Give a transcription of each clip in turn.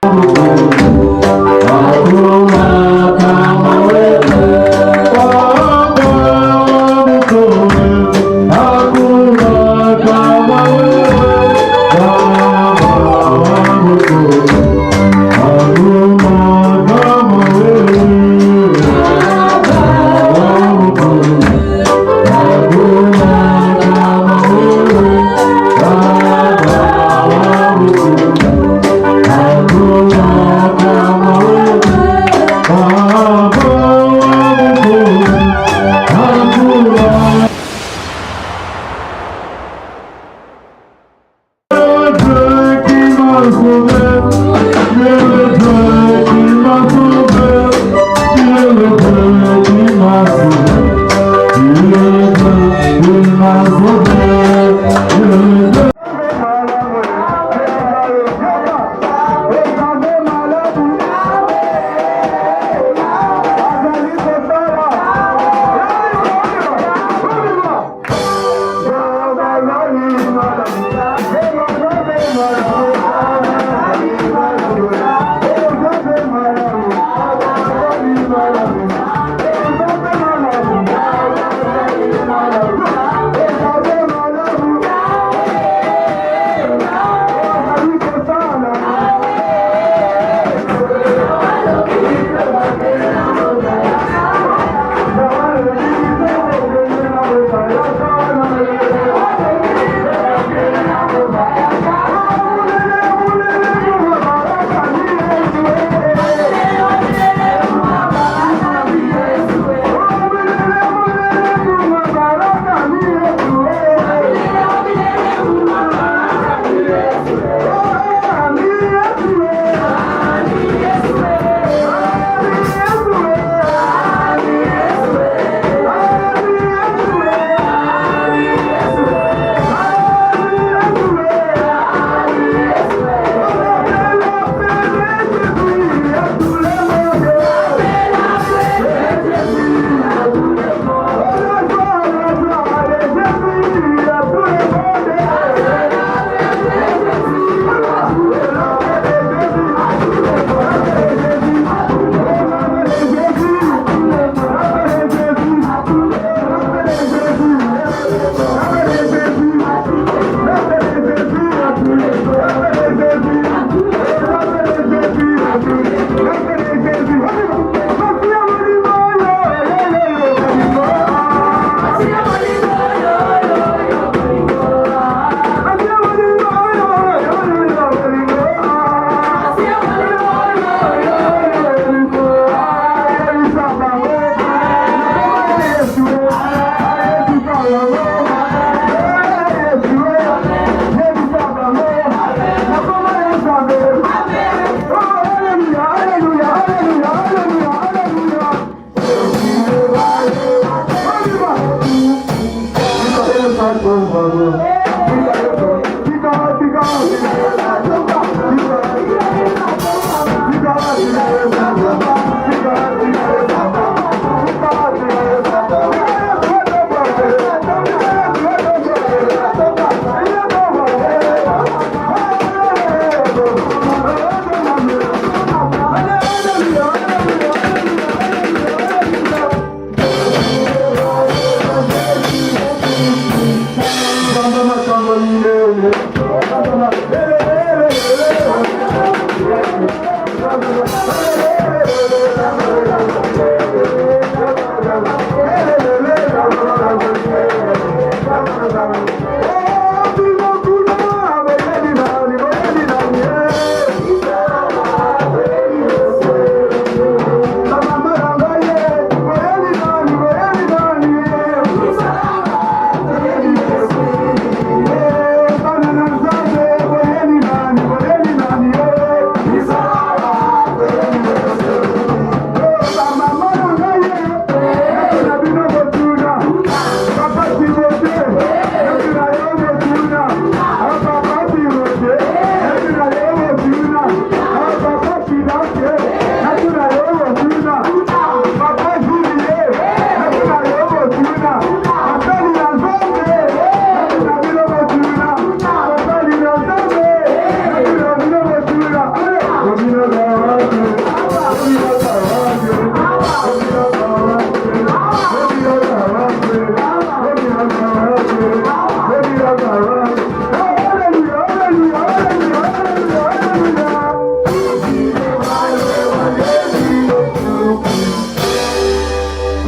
Hakuna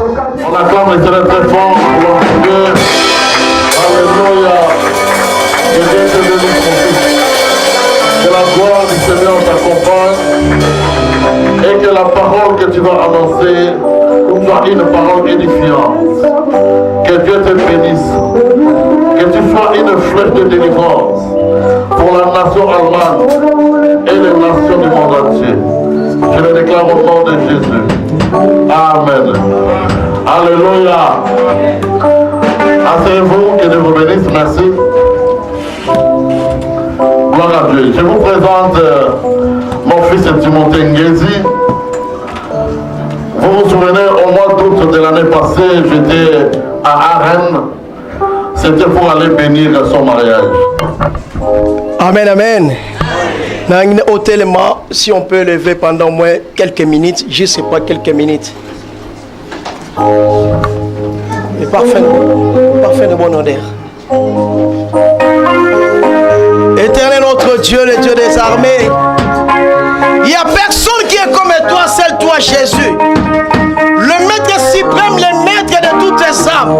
On acclame les Seigneur très fort pour leur Dieu. Alléluia. Que Dieu te bénisse, mon fils. Que la gloire du Seigneur t'accompagne et que la parole que tu vas annoncer soit une parole édifiante. Que Dieu te bénisse. Que tu sois une flèche de délivrance pour la nation allemande et les nations du monde entier. Je le déclare au nom de Jésus. Amen. Alléluia. Asseyez-vous, que Dieu vous bénisse. Merci. Gloire à Dieu. Je vous présente mon fils Timothée Ngezi. Vous vous souvenez, au mois d'août de l'année passée, j'étais à Arène. C'était pour aller bénir son mariage. Amen, amen. Si on peut lever pendant au moins quelques minutes, je ne sais pas, quelques minutes. Mais parfait de bon honneur. Éternel notre Dieu, le Dieu des armées, il n'y a personne qui est comme toi, seul toi Jésus. Le maître suprême, le maître de toutes les âmes.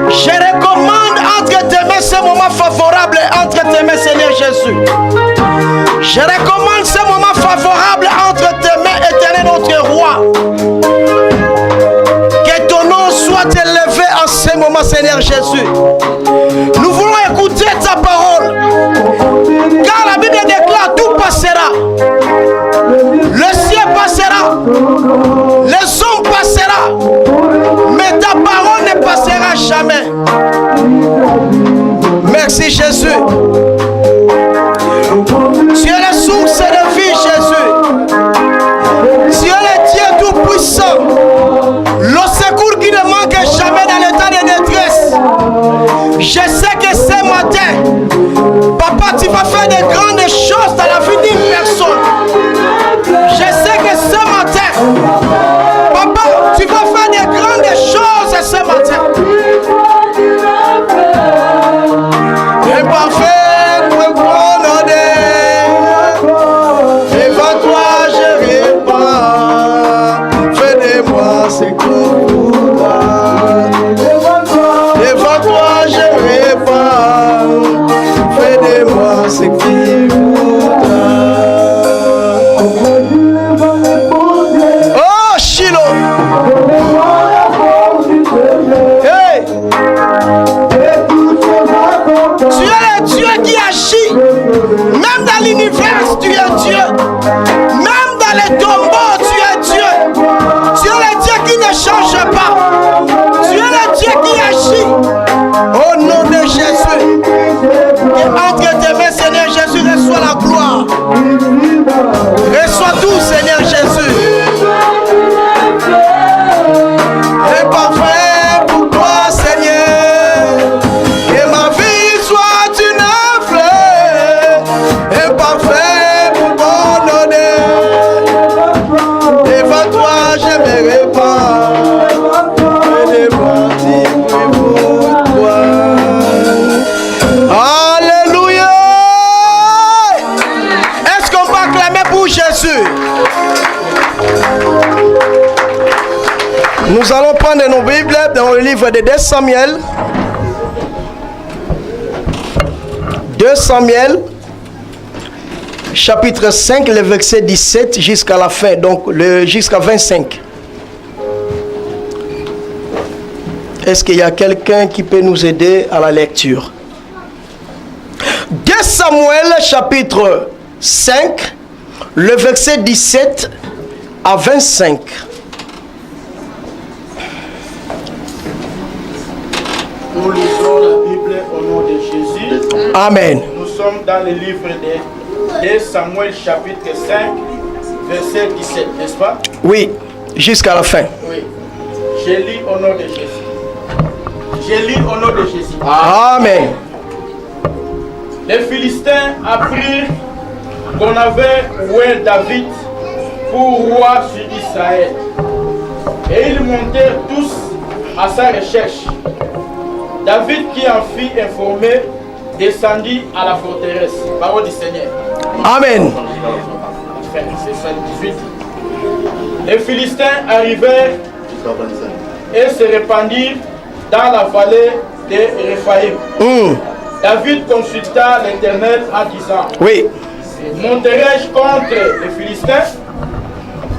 Je recommande entre tes mains ce moment favorable, entre tes mains Seigneur Jésus. Je recommande ce moment favorable entre tes mains, éternel notre roi. Que ton nom soit élevé en ce moment, Seigneur Jésus. Nous voulons écouter ta parole. Car la Bible déclare, tout passera. Le ciel passera. Les hommes passera. Mais ta parole ne passera jamais. Merci Jésus. Tu es la source de vie, Jésus. Tu es le Dieu tout-puissant. Le secours qui ne manque jamais dans l'état de détresse. Je sais que ce matin, Papa, tu vas faire de grandes choses dans la vie d'une personne. Je sais que ce matin, Papa, tu vas faire de grandes choses ce matin. Imparfait, devant toi je répands, fais de moi ce que tu dois. Devant toi je répands, fais de moi ce que tu dois. Oh Shiloh, hey, tu es le Dieu qui agit. Même dans l'univers, tu es Dieu. Même dans les tombeaux, tu es Dieu. Tu es le Dieu qui ne change pas. Tu es le Dieu qui agit. Au nom de Jésus. Et entre tes mains, Seigneur Jésus, reçois la gloire. Reçois tout, Seigneur Jésus. Et parfait pour toi, Seigneur. Que ma vie soit une fleur. Et parfait pour ton honneur. Devant toi, je me répands. Et devant toi. Alléluia. Est-ce qu'on peut acclamer pour Jésus? Nous allons prendre nos Bibles dans le livre de 2 Samuel. 2 Samuel, chapitre 5, le verset 17 jusqu'à la fin, donc jusqu'à 25. Est-ce qu'il y a quelqu'un qui peut nous aider à la lecture? 2 Samuel, chapitre 5, le verset 17 à 25. Nous lisons la Bible au nom de Jésus. Amen. Nous sommes dans le livre de 2 Samuel chapitre 5, verset 17, n'est-ce pas? Oui, jusqu'à la fin. Oui. Je lis au nom de Jésus. Je lis au nom de Jésus. Amen. Les Philistins apprirent qu'on avait oué David pour roi sur Israël. Et ils montèrent tous à sa recherche. David, qui en fit informer, descendit à la forteresse. Parole du Seigneur. Amen. Verset 18. Les Philistins arrivèrent et se répandirent dans la vallée de Réphaïm. David consulta l'Éternel en disant, oui, monterai-je contre les Philistins?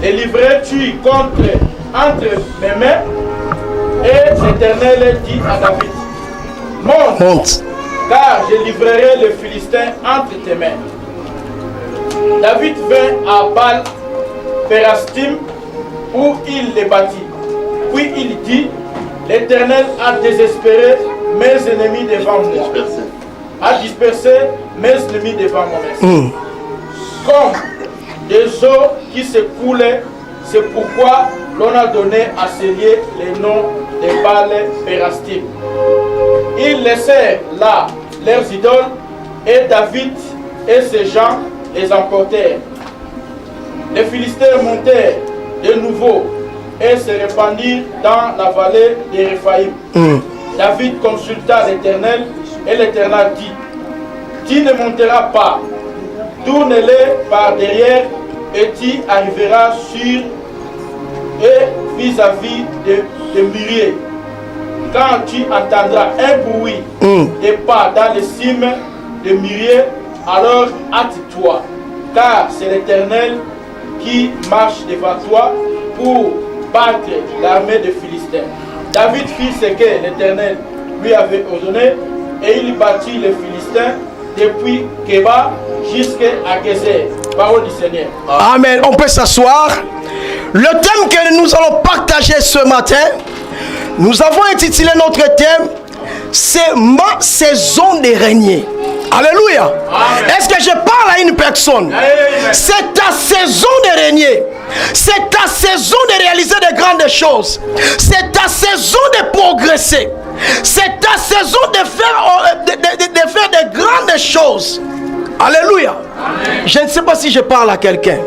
Les livrerai-tu entre mes mains? Et l'Éternel dit à David, monte, car je livrerai les Philistins entre tes mains. David vint à Baal Pérastim où il les bâtit. Puis il dit, l'Éternel a désespéré mes ennemis devant moi. A dispersé mes ennemis devant moi. Comme des eaux qui se coulaient, c'est pourquoi l'on a donné à ces lieux les noms de Baal Pérastim. Ils laissèrent là leurs idoles et David et ses gens les emportèrent. Les Philistins montèrent de nouveau et se répandirent dans la vallée de Réphaïm. David consulta l'Éternel et l'Éternel dit, tu ne monteras pas, tourne-les par derrière et tu arriveras sur et vis-à-vis de Murier. Quand tu entendras un bruit de pas dans les cimes de Murier, alors hâte-toi, car c'est l'Éternel qui marche devant toi pour battre l'armée des Philistins. David fit ce que l'Éternel lui avait ordonné et il battit les Philistins depuis Kéba jusqu'à Gézer. Parole du Seigneur. Amen. On peut s'asseoir. Le thème que nous allons partager ce matin, nous avons intitulé notre thème, c'est ma saison de régner. Alléluia. Est-ce que je parle à une personne? C'est ta saison de régner. C'est ta saison de réaliser de grandes choses. C'est ta saison de progresser. C'est ta saison de faire de grandes choses. Alléluia. Amen. Je ne sais pas si je parle à quelqu'un.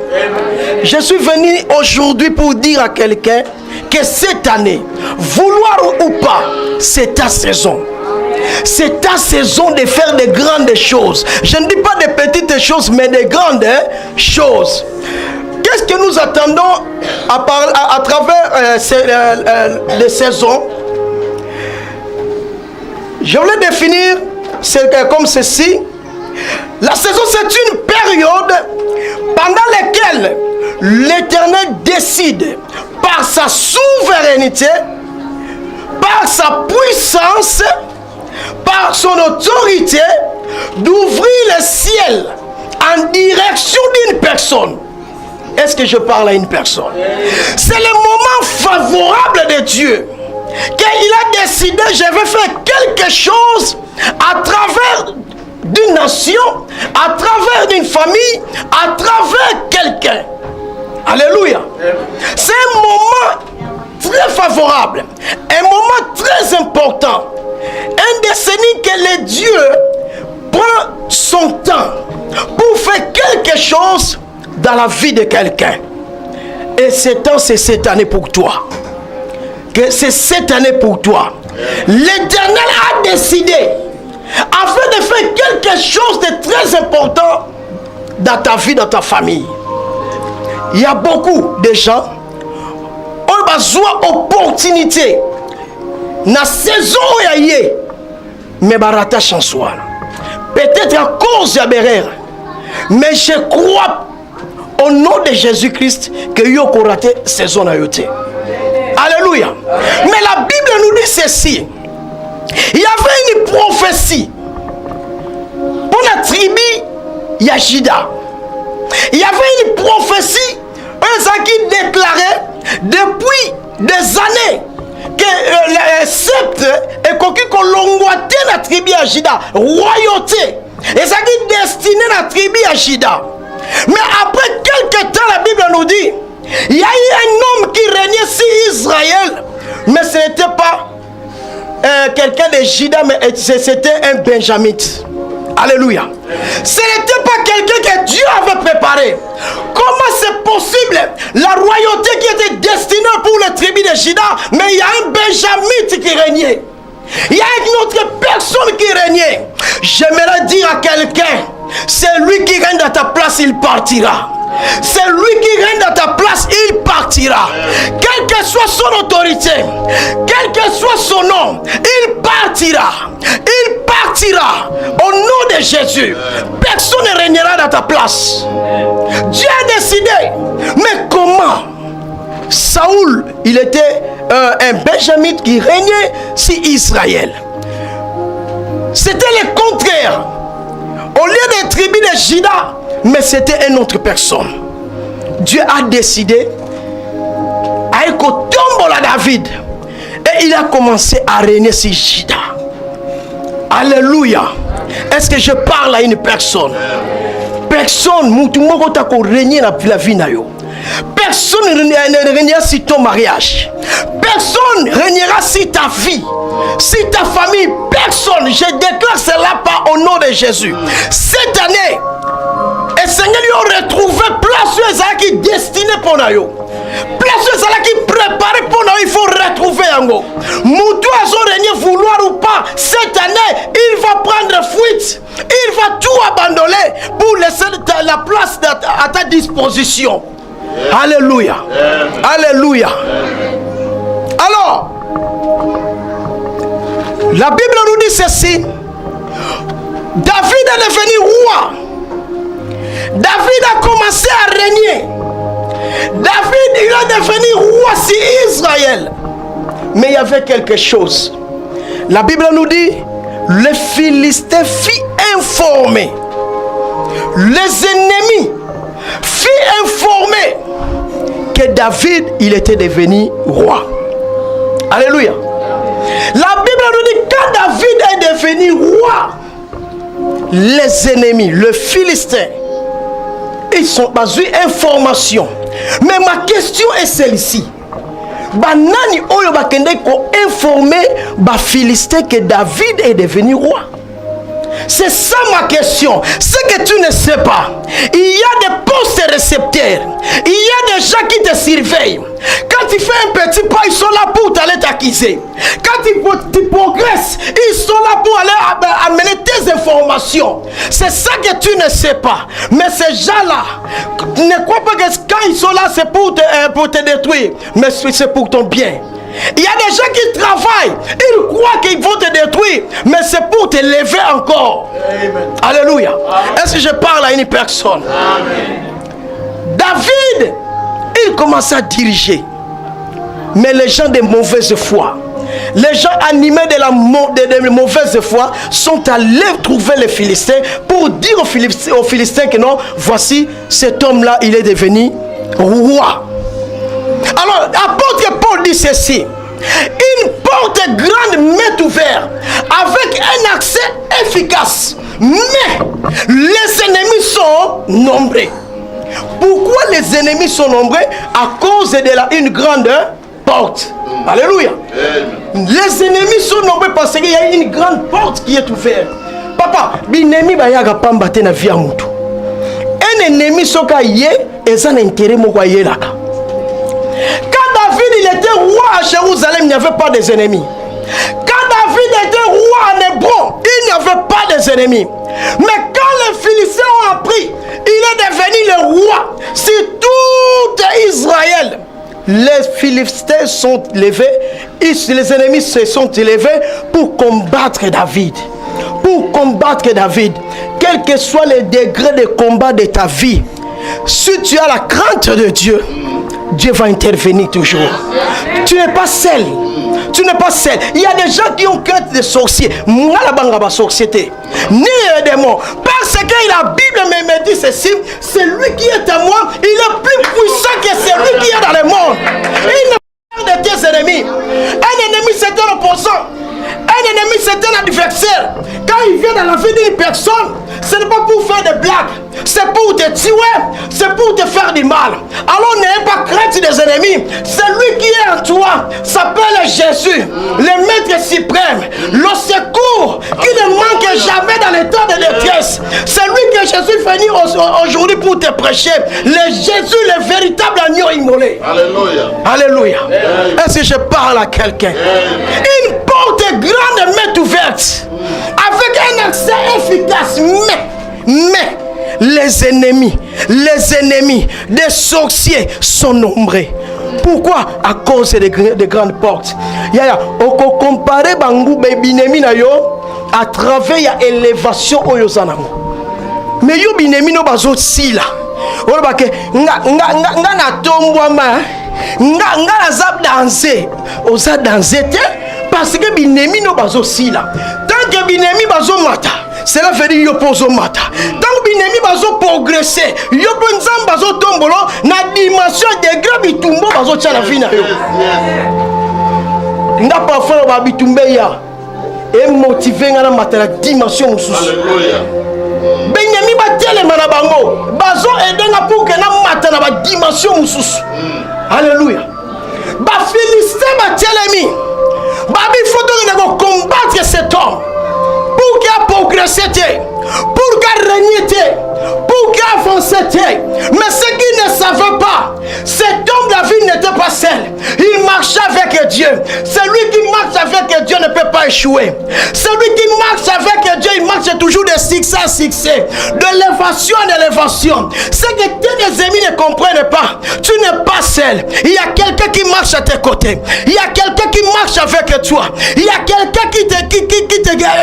Je suis venu aujourd'hui pour dire à quelqu'un que cette année, vouloir ou pas, c'est ta saison. C'est ta saison de faire de grandes choses. Je ne dis pas de petites choses, mais de grandes choses. Qu'est-ce que nous attendons à travers les saisons? Je voulais définir comme ceci. La saison, c'est une période pendant laquelle l'Éternel décide par sa souveraineté, par sa puissance, par son autorité, d'ouvrir le ciel en direction d'une personne. Est-ce que je parle à une personne? C'est le moment favorable de Dieu qu'il a décidé, je vais faire quelque chose à travers d'une nation, à travers d'une famille, à travers quelqu'un. Alléluia. C'est un moment très favorable, un moment très important, un décennie que le Dieu prend son temps pour faire quelque chose dans la vie de quelqu'un. Et ce temps, c'est cette année pour toi. Que c'est cette année pour toi. L'Éternel a décidé afin de faire quelque chose de très important dans ta vie, dans ta famille. Il y a beaucoup de gens qui ont besoin d'opportunités dans la saison où il y a, mais ils ratent en soi. Peut-être à cause de l'erreur, mais je crois au nom de Jésus-Christ que vous avez raté la saison. Alléluia. Mais la Bible nous dit ceci. Il y avait une prophétie pour la tribu Yachida. Il y avait une prophétie qui déclarait depuis des années que le sceptre est qu'on l'ongoité la tribu Yachida, royauté. Et ça qui est destiné à la tribu Yachida. Mais après quelques temps, la Bible nous dit, il y a eu un homme qui régnait sur Israël, mais ce n'était pas quelqu'un de Juda, mais c'était un benjamite. Alléluia. Ce n'était pas quelqu'un que Dieu avait préparé. Comment c'est possible? La royauté qui était destinée pour les tribus de Juda, mais il y a un benjamite qui régnait. Il y a une autre personne qui régnait. J'aimerais dire à quelqu'un, c'est lui qui règne dans ta place, il partira. C'est lui qui règne dans ta place, il partira. Quelle que soit son autorité, quel que soit son nom, il partira. Il partira au nom de Jésus. Personne ne régnera dans ta place. Dieu a décidé. Mais comment? Saoul, il était un benjamite qui régnait sur Israël. C'était le contraire. Au lieu des tribus de Juda, mais c'était une autre personne. Dieu a décidé à tomber à David et il a commencé à régner sur Juda. Alléluia. Est-ce que je parle à une personne? Personne ne régner la vie. Personne ne régnera sur ton mariage. Personne ne régnera sur ta vie, sur ta famille. Personne. Je déclare cela pas au nom de Jésus. Cette année, le Seigneur lui a retrouvé place qui est destinée pour nous. Place qui est préparée pour nous. Il faut retrouver un go. Moutou a régné vouloir ou pas. Cette année, il va prendre fuite. Il va tout abandonner pour laisser la place à ta disposition. Alléluia. Alléluia. Alors, la Bible nous dit ceci. David est devenu roi. David a commencé à régner. David, il est devenu roi sur Israël. Mais il y avait quelque chose. La Bible nous dit, les Philistins furent informés. Les ennemis furent informés que David, il était devenu roi. Alléluia. La Bible nous dit, quand David est devenu roi, les ennemis, les Philistins, ils sont basés information. Mais ma question est celle-ci. Banani oyo bakende ko informer ba Philistin que David est devenu roi. C'est ça ma question. C'est que tu ne sais pas. Il y a des postes récepteurs. Il y a des gens qui te surveillent. Quand tu fais un petit pas, ils sont là pour t'aller t'acquiser. Quand tu progresses, ils sont là pour aller amener tes informations. C'est ça que tu ne sais pas. Mais ces gens-là, ne crois pas que quand ils sont là, c'est pour te détruire. Mais c'est pour ton bien. Il y a des gens qui travaillent, ils croient qu'ils vont te détruire, mais c'est pour te lever encore. Amen. Alléluia. Est-ce que je parle à une personne? Amen. David, il commence à diriger, mais les gens de mauvaise foi, les gens animés de mauvaise foi sont allés trouver les Philistins pour dire aux Philistins que non, voici cet homme-là, il est devenu roi. Alors, l'apôtre Paul dit ceci. Une porte grande m'est ouverte avec un accès efficace. Mais les ennemis sont nombreux. Pourquoi les ennemis sont nombreux? À cause de une grande porte. Alléluia. Les ennemis sont nombreux parce qu'il y a une grande porte qui est ouverte. Papa, l'ennemi va y avoir na vie à mutu. Un ennemi soka yé et ça n'intérêt mo kwa yé là. Quand David il était roi à Jérusalem, il n'y avait pas des ennemis. Quand David était roi en Hébron, il n'y avait pas des ennemis. Mais quand les Philistins ont appris, il est devenu le roi sur tout Israël. Les Philistins sont levés, les ennemis se sont élevés pour combattre David. Pour combattre David. Quel que soit le degré de combat de ta vie, si tu as la crainte de Dieu, Dieu va intervenir toujours. Tu n'es pas seul. Tu n'es pas seul. Il y a des gens qui ont crainte des sorciers. Moi, la banque va sorcier. Ni les démons. Parce que la Bible me dit ceci. C'est lui qui est à moi. Il est plus puissant que celui qui est dans le monde. Il ne peut pas de tes ennemis. Un ennemi, c'est un opposant. Un ennemi, c'est un adversaire. Quand il vient dans la vie d'une personne, ce n'est pas pour faire des blagues. C'est pour te tuer. C'est pour te faire du mal. Alors n'ayez pas crainte des ennemis. Celui qui est en toi s'appelle Jésus, le Maître suprême, le secours qui ne manque jamais dans les temps de détresse. C'est lui que Jésus est venu aujourd'hui pour te prêcher. Le Jésus, le véritable agneau immolé. Alléluia. Alléluia. Est-ce que je parle à quelqu'un? Une porte grande m'est ouverte avec un accès efficace. Mais les ennemis des sorciers sont nombreux. Pourquoi? À cause des grandes portes. Oko comparer bangu binemi na yo à travers l'élévation oyozanamo. Mais yo binemi no bazo sila. Oloba ke nga na tombwama nga na zab danser. Oza danser te parce que binemi no bazo sila. Tant que binemi bazo mata, cela veut dire yo pozo mata. Tant que binemi bazo progresser, yo bonzam bazo tombolo na dimension degré bitumbo bazo tia la vie na yo. Nga parfois ba bitumbe ya et motiver nga na mata la dimension mususu. Alléluia. Benyami ba telema na bango bazo edenga pour que na mata na ba dimension mususu. Alléluia. Ba Philistin ba telemi ba bi photo que na combattre cet homme pour qu'il progresse, pour qu'il règne, pour qu'il avance. Mais ce qu'il ne savait pas, cet homme David n'était pas seul. Il marchait avec Dieu. Celui qui marche avec Dieu ne peut pas échouer. Celui qui marche avec Dieu, il marche toujours de succès à succès, de l'élévation à l'élévation. Ce que tes amis ne comprennent pas, tu n'es pas seul. Il y a quelqu'un qui marche à tes côtés. Il y a quelqu'un qui marche avec toi. Il y a quelqu'un qui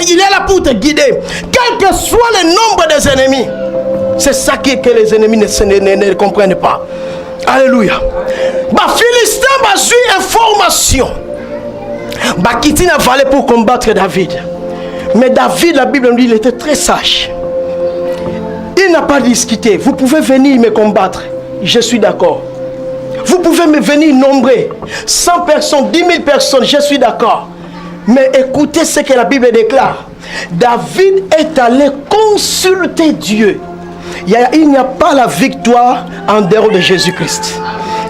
il est là pour te guider. Quel que soit le nombre des ennemis. C'est ça que les ennemis ne comprennent pas. Alléluia. Bah Philistin m'a eu information. Bah quitter la vallée pour combattre David. Mais David, la Bible nous dit, il était très sage. Il n'a pas discuté. Vous pouvez venir me combattre. Je suis d'accord. Vous pouvez me venir nombrer 100 personnes, 10 000 personnes. Je suis d'accord. Mais écoutez ce que la Bible déclare. David est allé consulter Dieu. Il n'y a pas la victoire en dehors de Jésus-Christ.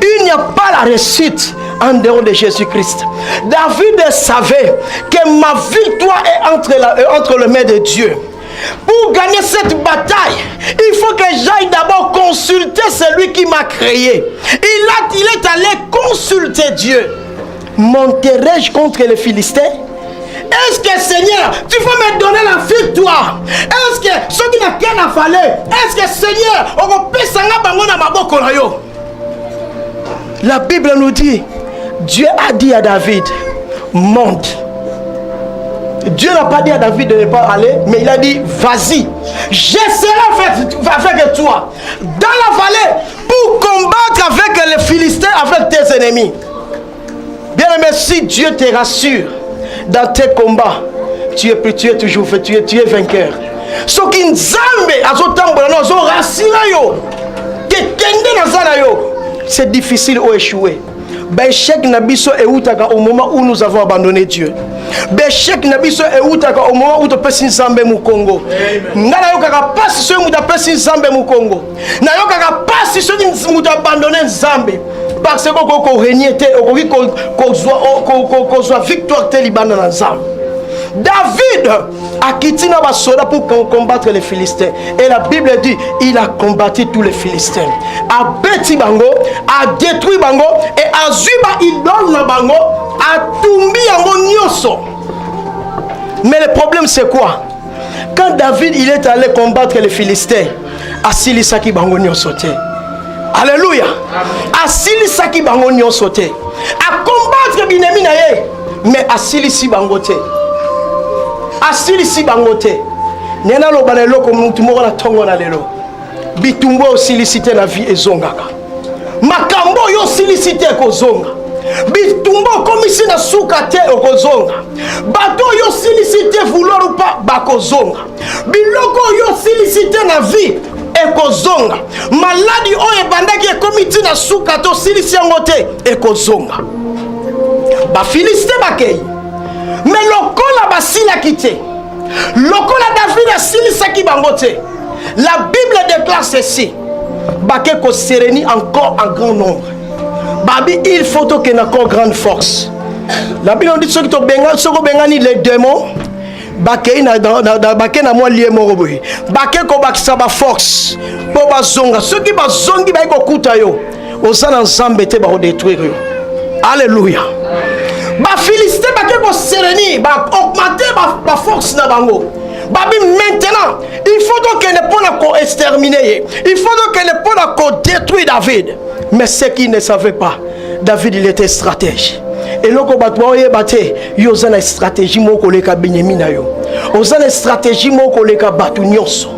Il n'y a pas la réussite en dehors de Jésus-Christ. David savait que ma victoire est entre les mains de Dieu. Pour gagner cette bataille, il faut que j'aille d'abord consulter celui qui m'a créé. Il est allé consulter Dieu. Monterai-je contre les Philistins? Est-ce que Seigneur, tu vas me donner la victoire? Est-ce que ce qui n'a qu'à fallu? Est-ce que Seigneur, on va passer la Bible nous dit, Dieu a dit à David, monte. Dieu n'a pas dit à David de ne pas aller, mais il a dit, vas-y, je serai avec toi dans la vallée pour combattre avec les Philistins, avec tes ennemis. Bien aimé, si Dieu te rassure dans tes combats, tu es toujours fait, tu es vainqueur. Ce qui nous c'est difficile à échouer. L'échec nabiso est au moment où nous avons abandonné Dieu. L'échec nabiso est au moment où tu peux s'ensemble au Congo. N'ayons pas si ce que tu peux s'ensemble au Congo. N'ayons pas si ce que tu as abandonné Zambé. Parce que qu'on règne, qu'on soit victoire taliban dans Zambé. David a quitté nos soldats pour combattre les Philistins. Et la Bible dit, il a combattu tous les Philistins. A bêti bango, a détruit bango, et a zuba idole na bango, a tumbi yango nyoso. Mais le problème c'est quoi? Quand David il est allé combattre les Philistins, a silisaki bango nyoso te. Alléluia. A silisaki bango nyoso te. A combattre binemi na ye, mais a silisi bango te. Asilisi bangote nena lo balelo ko muntu moko na tongo na lelo bitumbo osilisite na vie ezongaka makambo yo silisite ko zonga bitumbo komisi na suka te okozonga bato yo silisite vouloir ou pas bakozonga biloko yo silisite na vie ekozonga maladi o ebandaki ekomiti na suka to silisi yango te ekozonga ba Philistin bakei. Mais lokola basila quitté. Lokola David a silisaki bangote. La Bible déclare ceci. Baké ko séréni encore en grand nombre. Babi il faut que na encore grande force. La Bible dit ceux qui to benga, ceux qui bengani les démons. Baké na baké na moi lié moroboy. Baké ko bakisa ba force. Po bazonga. Ceux qui bazongi ba ko kuta yo. Osana nzambe te ba détruire yo. Alléluia. Ba Philistin ba ko sereni ba augmenter ba force na bango Babi maintenant, il faut donc qu'elle ne pas exterminer. Il faut donc qu'elle ne pas détruire David. Mais ce qu'il ne savait pas, David il était stratège. Et loko batwa oye bate yo zana stratégie moko leka Benyamin yo. Ozana stratégie moko leka batu nyonso.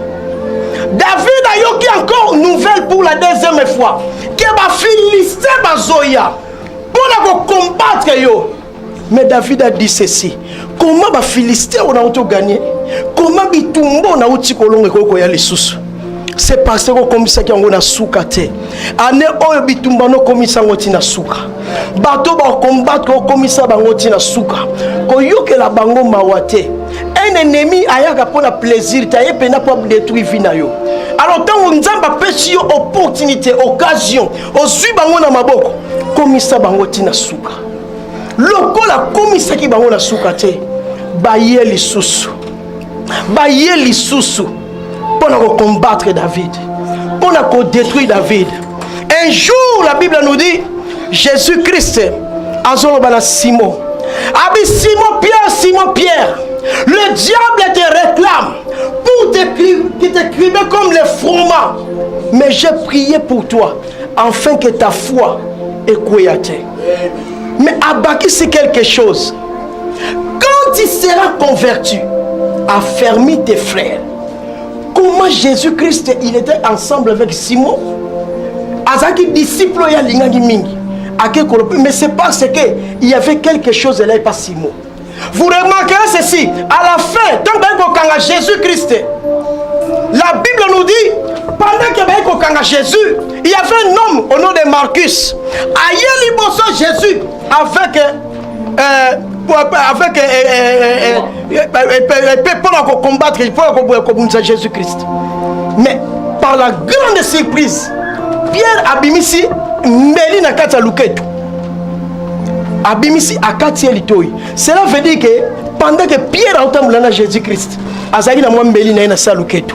David a yoki encore nouvelle pour la deuxième fois. Que ba Philistin bazoya pour combattre yo. Mais David a dit ceci. Comment ba Philistin on a auto gagné? Comment bitumbo on a uti kolonge koko ya lisusu? C'est parce que comme ça qui on a souka te. Ane oyo bitumba no komisa ngoti na souka. Bato ba combattre ko komisa bangoti na souka. Ko yoke la bango mawate. Un ennemi ayaka pour la plaisir ta ye pena pour détruire vina yo. Alors tant on nzamba pesi yo opportunité, occasion, ozui bango na maboko, komisa bangoti na souka. Lokola komisa ki bango na souka te. Baye lisusu. Baye lisusu. Pour combattre David, pour détruire David. Un jour, la Bible nous dit, Jésus-Christ, Azolobana Simon, Abi Simon Pierre, le diable te réclame pour t'écrire comme le froment. Mais j'ai prié pour toi, afin que ta foi écoute. Mais Abaki, c'est quelque chose. Quand tu seras converti, affermis tes frères. Comment Jésus-Christ il était ensemble avec Simon? Azaki disciple ya lingangi mingi. Mais c'est parce qu'il y avait quelque chose là et pas Simon. Vous remarquerez ceci, à la fin, tant que Jésus-Christ, la Bible nous dit, pendant que Jésus, il y avait un homme au nom de Marcus. Aïe liboso Jésus pour combattre pour Jésus-Christ. Mais par la grande surprise, Pierre abimisi meli na kati luketu. Abimisi akati elitoi. Cela veut dire que pendant que Pierre a entamblé Jésus-Christ, azaki na mwa mbeli na sa luketu.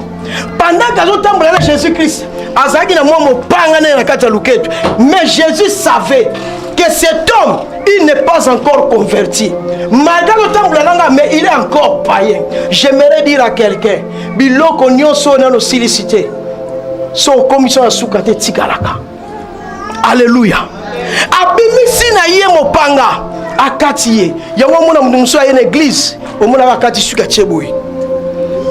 Pendant que entamblé Jésus-Christ, azaki na mwa mopanga na kati luketu. Mais Jésus savait que cet homme, il n'est pas encore converti. Malgré le temps mais il est encore païen. J'aimerais dire à quelqu'un, biloko nyonso na no silicité. So commission à soukate tikalaka. Alléluia. Abimisi na ye mopanga akatiye. Ya mwana mdumso ya église, omona akati sukate boy.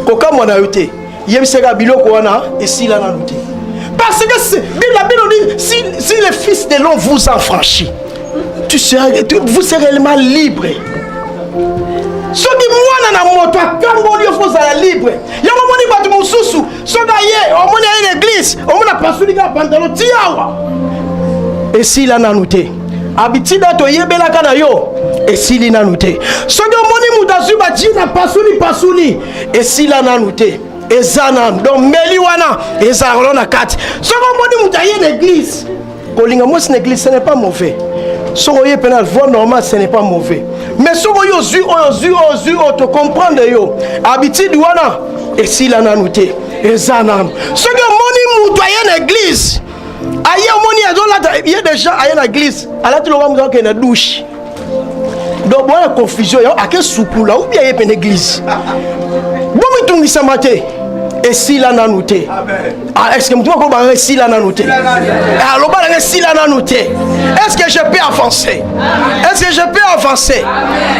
Koka mwana yote, yebiseka biloko wana esila na noté. Parce que la Bible dit, si le Fils de l'homme vous affranchit, vous serez réellement libre. Ce qui moi na moto akambo lio faut la libre. Ya moni batu mususu, so daye, o moni à l'église, o mona pasuli ka pantalon tiawa. Et si la nanuté, habitida to yebela kana yo, et si li nanuté. So que moni mudazu ba jina pasuli, et si la nanuté. Ezanam donc meliwana ezarona kati soko moni mutaye l'église kolinga mo l'église ce n'est pas mauvais soko ye penal voie normal ce n'est pas mauvais mais soko yo zu to comprendre yo habitude wana esila nanuté ezanam soko moni mutaye l'église aye moni azola il y a déjà aye l'église ala tu lo va que na douche donc voilà confusion yo ake supula ou bien ye pen église bomi tungisa mate. Et si la nanouté, est-ce que tu vas si la nanouté? Alors, si la nanouté, est-ce que je peux avancer? Est-ce que je peux avancer?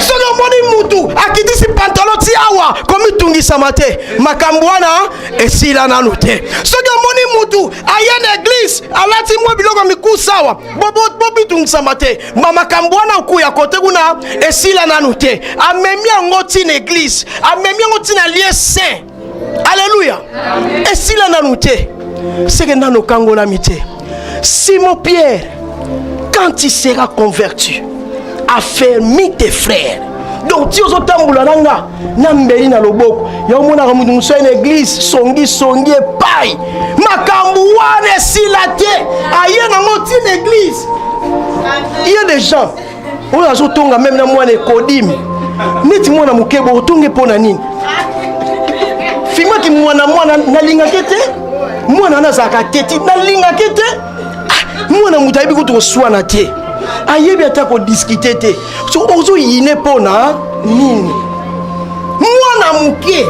Ce que mon moutou, à qui dit si pantalon ti awa, comme tu dis ça matin, ma cambouana, et si la nanouté. Ce que mon moutou, à une église, à la timoi biloko mikou sawa, bobi tu dis ça matin, ma cambouana kou ya kote guna, et si la nanouté, a même ngoti une église, a même ngoti un lieu saint. Alléluia. Amen. Et si la nanouté, c'est que dans nos kangola mité. Simon Pierre, quand il sera converti, affermis tes frères. Donc, si vous êtes en Boulanga, Nambeli na loboko, yomona ramudu une église, songi et paille. Makambouane si la terre, aïe na moti une église. Il y a des gens, on a zotonga même na moine kodim. Neti mwana mukebo otonge pona nini? Fima ki mwana na linga kete mwana na zaka teti na linga kete mwana mutayibi kuto swana te ayebi atako discuter te so ozo yine pona nini mwana muke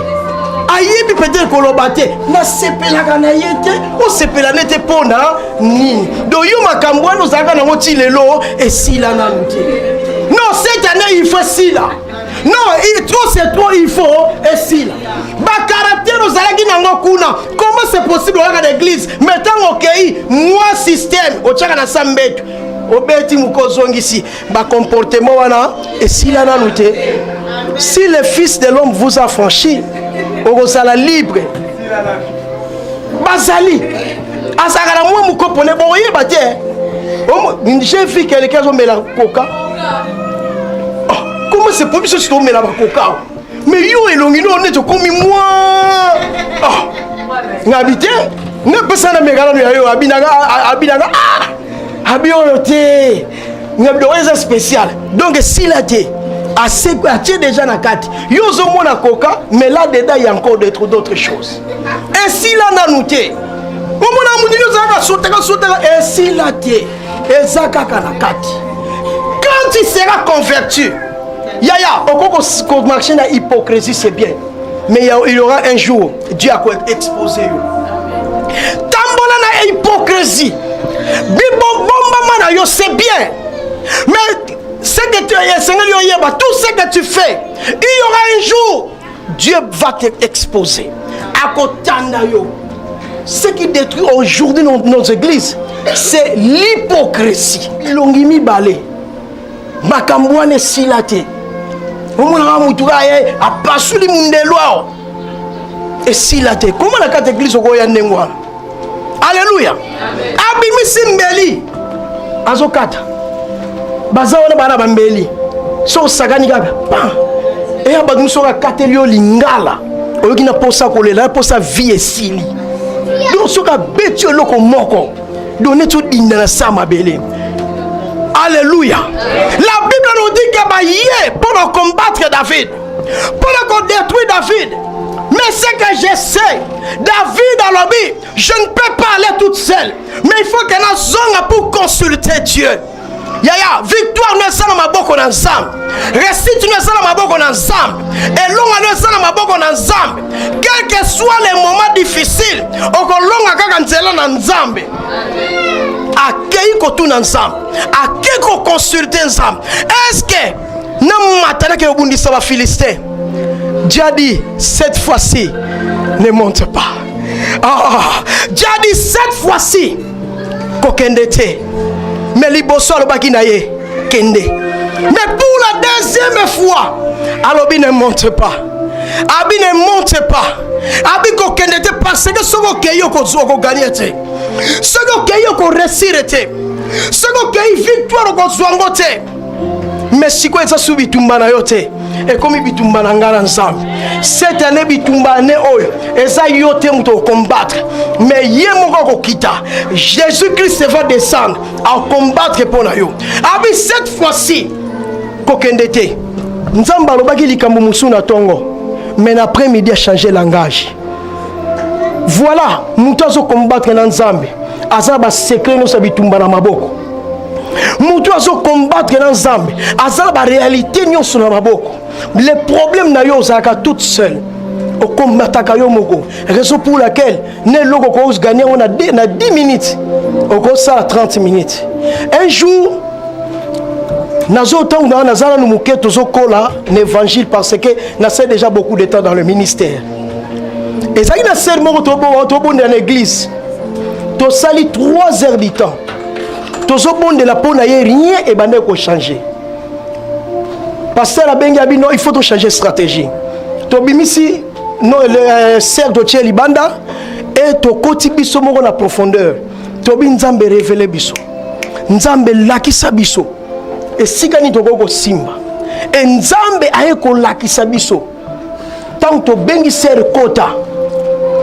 ayebi peut-être koloba te na sepelaka na ye te osepelana ete mpona nini do yo makambo wana ozalaka nango ti lelo esila nanu te non cette année il faut esila non trop c'est trop il faut esila bacaractère ozalaki nango kuna comment c'est possible oyaka na église mais ntango okei mwa système otyaka na sa mbeto obeti mukozongisi bacomportement wana esila nanu te. Si le Fils de l'homme vous a franchi, okozala libre. Bazali. Asakala mwa mukopone boye bate. J'ai vu quelqu'un qui a coca. Comment c'est possible que tu mets la coca? Mais yo elongino on est comme moi. Ngabite, ne pesa na megala yo abinaga abiote. Ngabdo spécial. Donc si la té assez déjà na kati yozo mona coca mais là dedans il y a encore d'autres choses et si là na nouté omona mundino zaka soteka et si là té ezaka kana kati quand tu seras converti yaya okoko marcher na hypocrisie c'est bien mais il y aura un jour Dieu a quoi exposer yo tambola na hypocrisie bibomba mana yo c'est bien mais ce que tu as, tout ce que tu fais, il y aura un jour, Dieu va t'exposer. Ce qui détruit aujourd'hui nos églises, c'est l'hypocrisie. Longimi balé. Makambouane silate. Omona mutuka ye apasuli mundelwa. Et silate. Comment la carte église okoya ndengwa? Alléluia. Abimi simbeli. Azokata. Baza wana bana bambeli so sagani kaka e abadum so katelio lingala oyoki na posa kolela posa vie esili donc so ka betio loko moko donner tout dinda na sama belé. Alléluia. La Bible nous dit que bah yé pour combattre David, pour détruire David. Mais ce que je sais, David a lobby, je ne peux pas aller toute seule, mais il faut que nous zone pour consulter Dieu. Yaya, victoire ne sera ma boko ensemble. Récite ne sera ma boko ensemble. Et longa ne sera ma boko ensemble. Quel que soit les moments difficiles, on longa kakanzela ensemble. Accueillir ko tout ensemble. Accueillir ko consulter ensemble. Est-ce que nous matana que obundi sa Philistin? Dieu a dit cette fois-ci ne monte pas. Dieu a dit cette fois-ci kokendete. Mais liboso alobaki na ye kende. Mais pour la deuxième fois, alobi ne monte pas. Abi ne monte pas. Abi ko kende te parce que soko keyo ko zoko gagner te. Soko keyo ko réussir te. Soko keyo victoire ko zwango te. Mais si quoi ça subi tumbana yote et comme bitumba ngana ensemble. Cette année bitumba année oyo eza yote muto combattre mais yé moko ko kita. Jésus-Christ va descendre à combattre pour yo. Abi cette fois-ci ko kendete. Nzamba lobaki likambo musuna tongo. Mais l'après-midi a changé langage. Voilà, muto zo combattre na Nzambe. Azaba secret no sabitumba na maboko. Mutu azo combattre dans Nzambe azala ba réalité nyonso na maboko. Les problèmes na yo zaka toute seule au combattre yo moko raison pour laquelle ne logo ko gagner on a 10 minutes au ça 30 minutes un jour nazo temps na nazala no muketo zo kola l'évangile parce que na c'est déjà beaucoup de temps dans le ministère et ça il a serment to bon dans l'église to sali 3 heures du temps. Tous au bon de la peau n'a rien et ben qu'on changer. Pasteur Abengi abino il faut to changer stratégie. To bimisi no le cercle de Tcheli Banda et to koti biso moko na profondeur. To bi Nzambe révéler biso. Nzambe lakisa biso. Et sikani to go simba. Et Nzambe aye ko lakisa biso. Tant to bengi ser kota.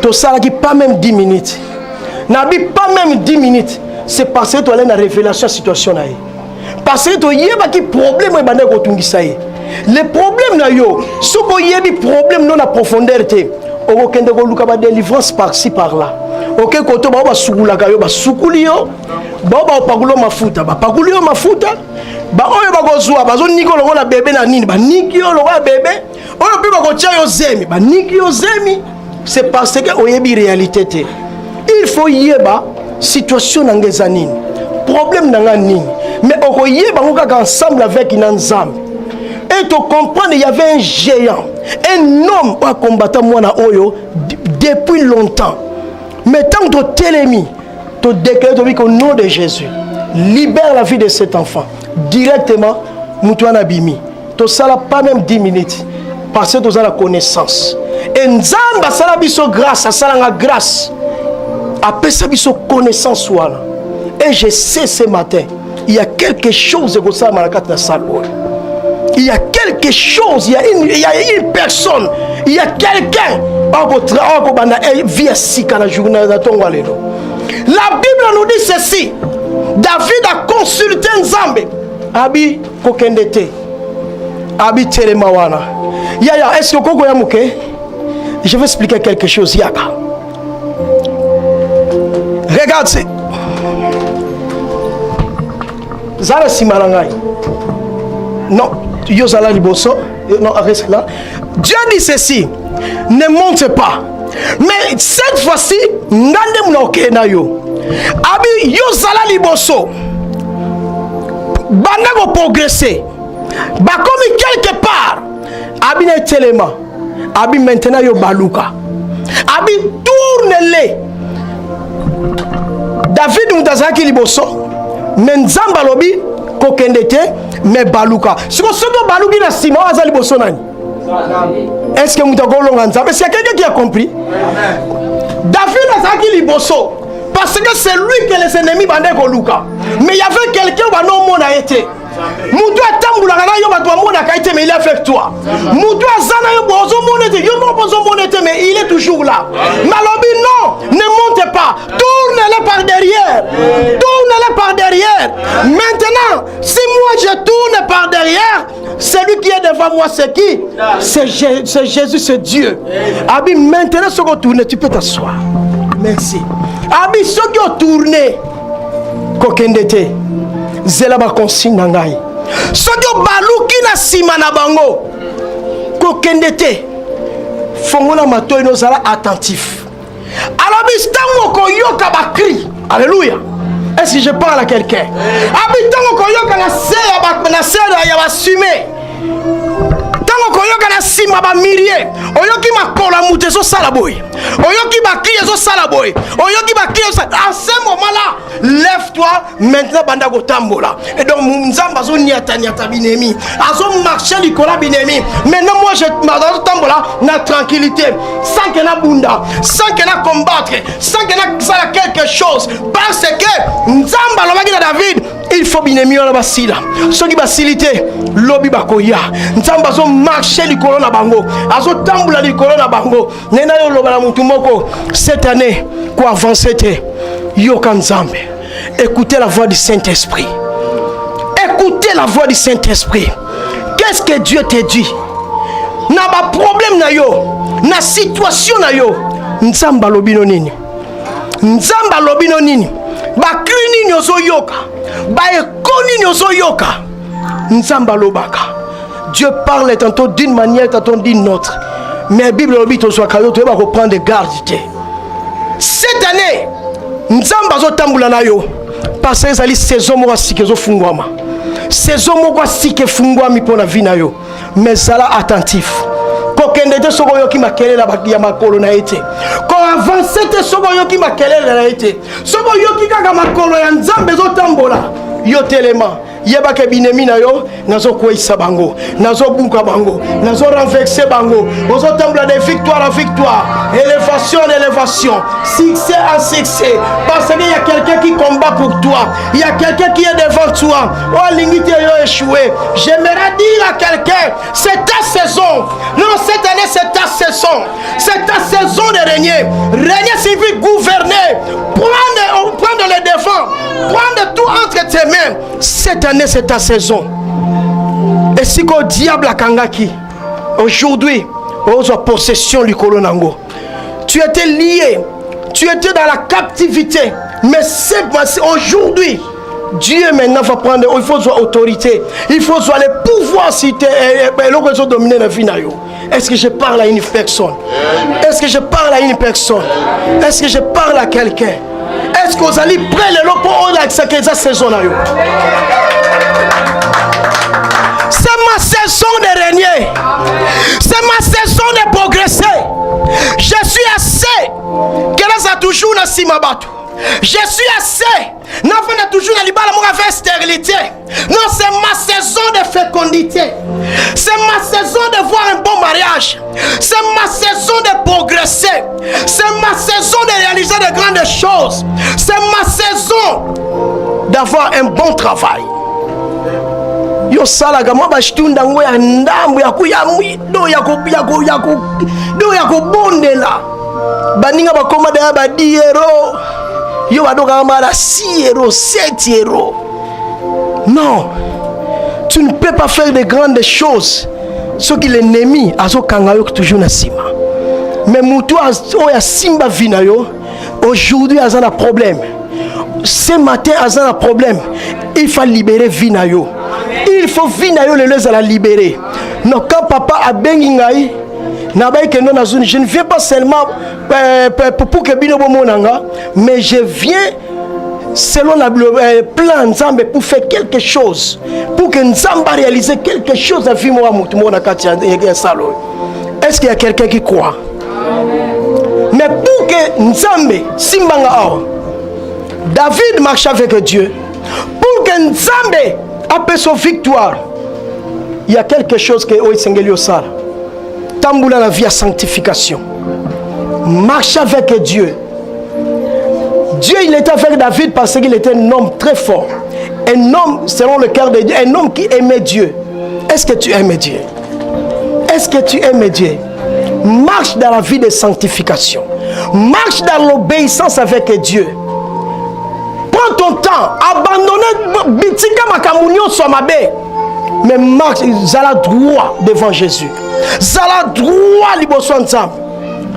To sala ki pas même 10 minutes. Nabi pas même 10 minutes. C'est parce que tu as une révélation situation. Parce que tu as un problème le problème na yo, si tu as un problème non à profondeur, tu as une délivrance par-ci par-là. Ok, quand tu as un soukoula, tu as un soukoulio, tu as un mafuta, tu as un mafuta, tu as un nikolo bébé na nini, tu as un bébé, tu as un zemi, c'est parce que oyebi réalité te. Il faut yeba situation nangeza nini, problème nanga nini, mais okoyeba ngokaka ensemble avec Inanzam. Et tu comprends, il y avait un géant, un homme qui a combattu moi Oyo depuis longtemps. Mais tant que tu es l'ennemi, tu déclares au nom de Jésus, libère la vie de cet enfant directement. Moutouana Bimi, tu ne pas même 10 minutes parce que tu as la connaissance. Et Nzamba sala biso grâce, sala grâce. Après ça biso connaissance voilà. Et je sais ce matin, il y a quelque chose que ça m'a na salle. Il y a quelque chose, il y a une personne, il y a quelqu'un la Bible nous dit ceci. David a consulté Nzambe. Abi kokendete. Abi telemawana. Yaya, est-ce que koko ya muke? Je vais expliquer quelque chose. Yaka. Regarde. Zala simarangai. Non, Yozala Liboso. Non, reste là. Dieu dit ceci. Ne monte pas. Mais cette fois-ci, Nande Mnoke na yo. Abi Yozala Liboso. Banda progresser. Bah comme quelque part. Abi na telema. Abi maintenant yo baluka. Abi tourne-les. David Moutazaki Liboso. Menzamba lobi kokendete me baluka. Si vous soto baluki na sima azali boso nani. Est-ce que Moutagolo Nzamba? Est-ce qu'il y a quelqu'un qui a compris? David Azaki Liboso. Parce que c'est lui que les ennemis bandaient Koluka. Mais il y avait quelqu'un qui a été. Moutou a tamboula na yo batwa mona kaite mais il est avec toi. Moutou a zana yo bozo monete yo mo bozo monete mais il est toujours là. Malobi non, ne monte pas. Tourne-le par derrière. Tourne-le par derrière. Maintenant, si moi je tourne par derrière, celui qui est devant moi c'est qui? C'est Jésus, c'est Dieu. Abi maintenant ce qu'on tourne, tu peux t'asseoir. Merci. Abi ce qui ont tourné kokendete. Zela ba consigne nangai. Sodio baluki na sima na bango. Kokendete. Fongola mato ino zala attentif. Alors bistango ko yoka ba cri. Alléluia. Est-ce que je parle à quelqu'un? Abitango ko yoka na se ya ba sumer. Tango ko yoka na sima ba mirie. Oyoki makola muteso sala boy. Oyoki ba cri zo sala boy. Oyoki ba cri ça. À ce moment-là, lève-toi maintenant banda go tambola. Et donc Nzamba zo niata binemi. Azo marcher likola binemi. Maintenant moi je m'adore tambola na tranquillité, sans que na bunda, sans que na combattre, sans que na sala quelque chose parce que Nzamba lo bagina David, il faut binemi on la basila. Soki basilité lobi bakoya. Nzamba zo marcher likolo na bango. Azo tambola likolo na bango. Nena yo loba na mutu moko cette année quoi avancer te yoka Nzambe. Écoutez la voix du Saint-Esprit. Écoutez la voix du Saint-Esprit. Qu'est-ce que Dieu te dit? Na ba problème na yo, na situation na yo, Nzamba lobino nini? Nzamba lobino nini? Ba cri nini ozo yoka? Ba eko nini ozo yoka? Nzamba lobaka. Dieu parle tantôt d'une manière, tantôt d'une autre. Mais la Bible dit que tu vas reprendre garde. Cette année, Nzamba zo tambula na yo parce que c'est saison mo sike zo fungwama. Saison mo kwa sike fungwami pona vie na yo. Mais sala attentif. Ko kende te soko yo ki makele la ya makolo na ete. Ko avancer te soko yo ki makele na ete. Soko yo ki kaka makolo ya Nzambe zo tambola. Yo telema. Yeba ke binemi na yo nazo kwesa bango nazo bunka bango nazo renverser bango ozo tambla de victoire en victoire, élévation en élévation, succès en succès parce qu'il y a quelqu'un qui combat pour toi, il y a quelqu'un qui est devant toi. Oh l'ingité yo échoué. J'aimerais dire à quelqu'un c'est ta saison. Non, cette année c'est ta saison. C'est ta saison de régner. Régner signifie gouverner, prendre les devants, prendre tout entre tes mains. Cette année c'est ta saison. Et si le diable a kangaki aujourd'hui, on a possession du colonango. Tu étais lié, tu étais dans la captivité, mais c'est aujourd'hui Dieu maintenant va prendre, il faut avoir autorité, il faut avoir le pouvoir si tu es dominer la vie. Est-ce que je parle à une personne? Est-ce que je parle à une personne? Est-ce que je parle à quelqu'un? Est-ce que vous allez prendre le lot pour accepter cette saison? C'est ma saison de régner. C'est ma saison de progresser. Je suis assez. Qu'elle a toujours na simabatu. Je suis assez. N'a pas toujours na libala mon avec stérilité. Non, c'est ma saison de fécondité. C'est ma saison de voir un bon mariage. C'est ma saison de progresser. C'est ma saison de réaliser de grandes choses. C'est ma saison d'avoir un bon travail. Yo salaga mwa bashitunda ngo ya ndambo ya kuyamwido ya kubondela baninga bakoma da ba 10 euros yo badoka mala 6 euros 7 euros. Non, tu ne peux pas faire de grandes choses ce que l'ennemi azokanga yo toujours na sima. Mais mutu oya simba vina yo aujourd'hui azana problème. Ce matin azana problème. Il faut libérer vina yo. Il faut venir les la libérer. Non, quand papa a bengingaï, je ne viens pas seulement pour que bino bomonanga, mais je viens selon le plan Nzambe pour faire quelque chose, pour que Nzamba réalise quelque chose à vie moi mutumona katia salo. Est-ce qu'il y a quelqu'un qui croit? Mais pour que Nzambe simbanga awa, David marche avec Dieu. Pour que Nzambe après son victoire, il y a quelque chose que Oisengeli Sala. Tamboula la vie à sanctification. Marche avec Dieu. Dieu, il était avec David parce qu'il était un homme très fort. Un homme selon le cœur de Dieu. Un homme qui aimait Dieu. Est-ce que tu aimes Dieu? Est-ce que tu aimes Dieu? Marche dans la vie de sanctification. Marche dans l'obéissance avec Dieu. Prends ton temps, abandonne bitika makamunyo somabe, mais marche, zala droit devant Jésus, zala droit liboso nzambe.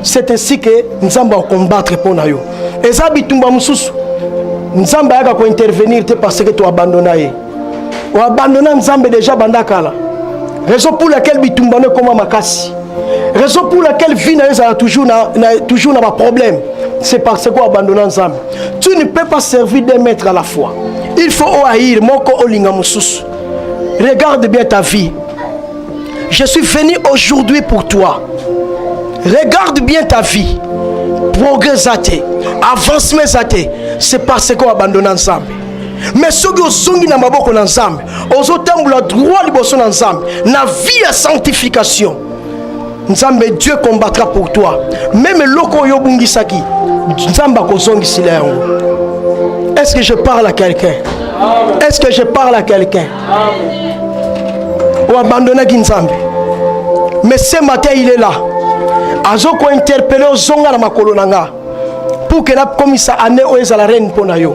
C'est ainsi que nzambe va combattre pour nayo. Et ça bitumba mususu, nzambe yaka ko intervenir te parce que tu abandonnes. Ou abandonner nzambe déjà bandakala. Raison pour laquelle bitumba ne comme makasi. Raison pour laquelle vie n'a toujours na problème. C'est parce qu'on abandonne ensemble. Tu ne peux pas servir d'un maître à la fois. Il faut haïr moko olinga mususu. Regarde bien ta vie. Je suis venu aujourd'hui pour toi. Regarde bien ta vie. Progrès athée, avancement athée. C'est parce qu'on abandonne ensemble. Mais ceux qui sont dans maboko ensemble, aux autres le droit liboso ensemble, na vie à sanctification. Nzambe, Dieu combattra pour toi. Même loko yobungisaki, Nzamba kozongisi leon. Est-ce que je parle à quelqu'un? Est-ce que je parle à quelqu'un? Ou abandonner Nzambe. Mais ce matin il est là. Azoko interpeller zonga na makolo nanga. Pour que la commission année oyo la reine pona yo.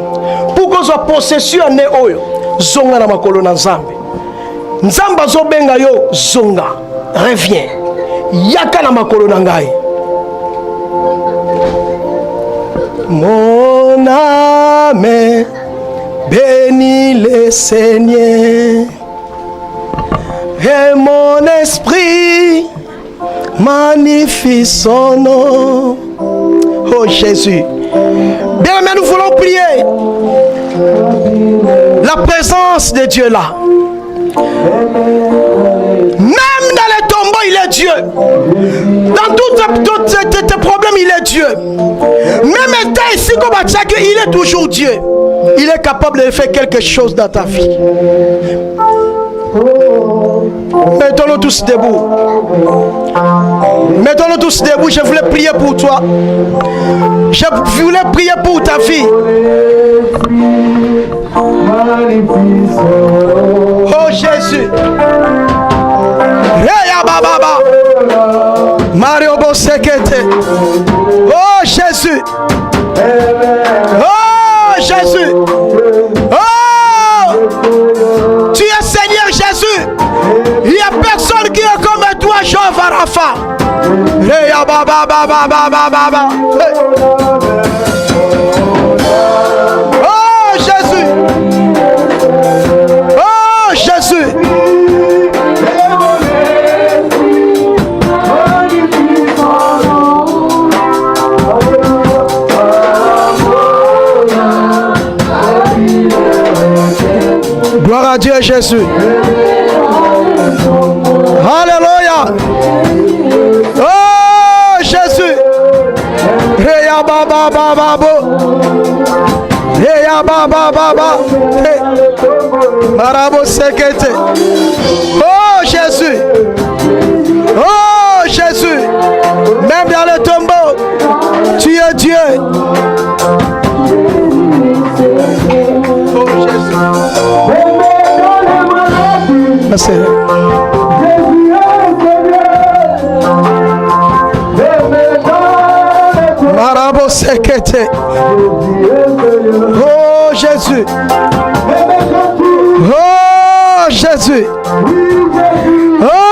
Pour que soit possession année oyo zonga na makolo na Nzambe. Nzamba zo benga yo zonga. Reviens. Yaka na makolo na ngai. Mon âme bénis le Seigneur et mon esprit magnifie son nom. Oh Jésus. Bien aimé, nous voulons prier. La présence de Dieu là. Même dans les tombeaux, il est Dieu. Dans tous tes problèmes, il est Dieu. Même étant ici comme à Tchak, il est toujours Dieu. Il est capable de faire quelque chose dans ta vie. Mettons-nous tous debout. Mettons-nous tous debout. Je voulais prier pour toi. Je voulais prier pour ta vie. Oh Jésus. Mario Bosekete. Oh Jésus. Oh Jésus. Oh, tu es Seigneur Jésus. Il n'y a personne qui est comme toi, Jehovah Rapha. Oh Jésus. de Jésus. Alléluia. Oh Jésus. Heya baba baba bo. Heya baba baba. Marabo sekete. Oh Jésus. Oh Jésus. Même dans le tombeau, tu es Dieu. Oh Jésus. Merci. Marabo sekete. Oh Jésus. Oh Jésus. Oh.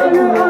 Samuel,